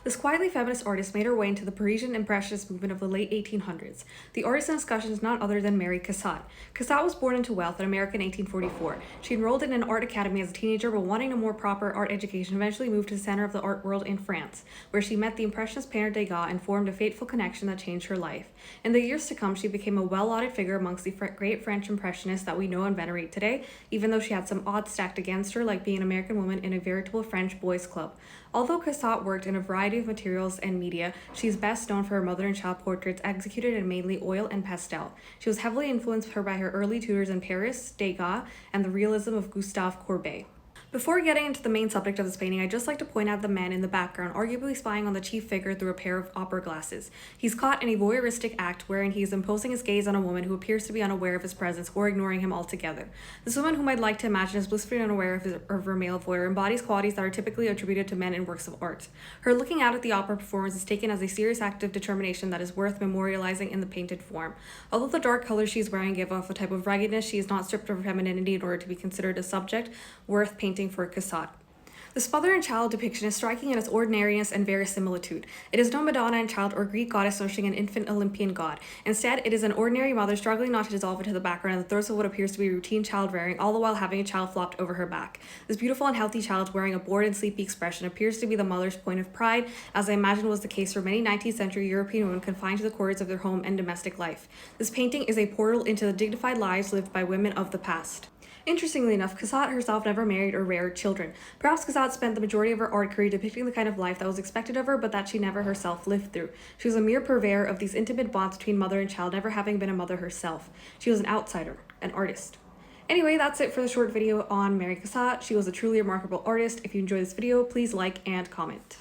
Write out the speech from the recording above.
This quietly feminist artist made her way into the Parisian Impressionist movement of the late 1800s. The artist in discussion is none other than Mary Cassatt. Cassatt was born into wealth in America in 1844. She enrolled in an art academy as a teenager, but wanting a more proper art education, eventually moved to the center of the art world in France, where she met the Impressionist painter Degas and formed a fateful connection that changed her life. In the years to come, she became a well-lauded figure amongst the great French Impressionists that we know and venerate today, even though she had some odds stacked against her, like being an American woman in a veritable French boys' club. Although Cassatt worked in a variety of materials and media, she is best known for her mother and child portraits executed in mainly oil and pastel. She was heavily influenced by her early tutors in Paris, Degas, and the realism of Gustave Courbet. Before getting into the main subject of this painting, I'd just like to point out the man in the background, arguably spying on the chief figure through a pair of opera glasses. He's caught in a voyeuristic act wherein he is imposing his gaze on a woman who appears to be unaware of his presence or ignoring him altogether. This woman, whom I'd like to imagine is blissfully unaware of her male voyeur, embodies qualities that are typically attributed to men in works of art. Her looking out at the opera performance is taken as a serious act of determination that is worth memorializing in the painted form. Although the dark colors she is wearing give off a type of raggedness, she is not stripped of her femininity in order to be considered a subject worth painting for Cassatt. This mother and child depiction is striking in its ordinariness and verisimilitude. It is no Madonna and child or Greek goddess nursing an infant Olympian god. Instead, it is an ordinary mother struggling not to dissolve into the background in the throes of what appears to be routine child rearing, all the while having a child flopped over her back. This beautiful and healthy child wearing a bored and sleepy expression appears to be the mother's point of pride, as I imagine was the case for many 19th century European women confined to the quarters of their home and domestic life. This painting is a portal into the dignified lives lived by women of the past. Interestingly enough, Cassatt herself never married or reared children. Perhaps Cassatt spent the majority of her art career depicting the kind of life that was expected of her, but that she never herself lived through. She was a mere purveyor of these intimate bonds between mother and child, never having been a mother herself. She was an outsider, an artist. Anyway, that's it for the short video on Mary Cassatt. She was a truly remarkable artist. If you enjoyed this video, please like and comment.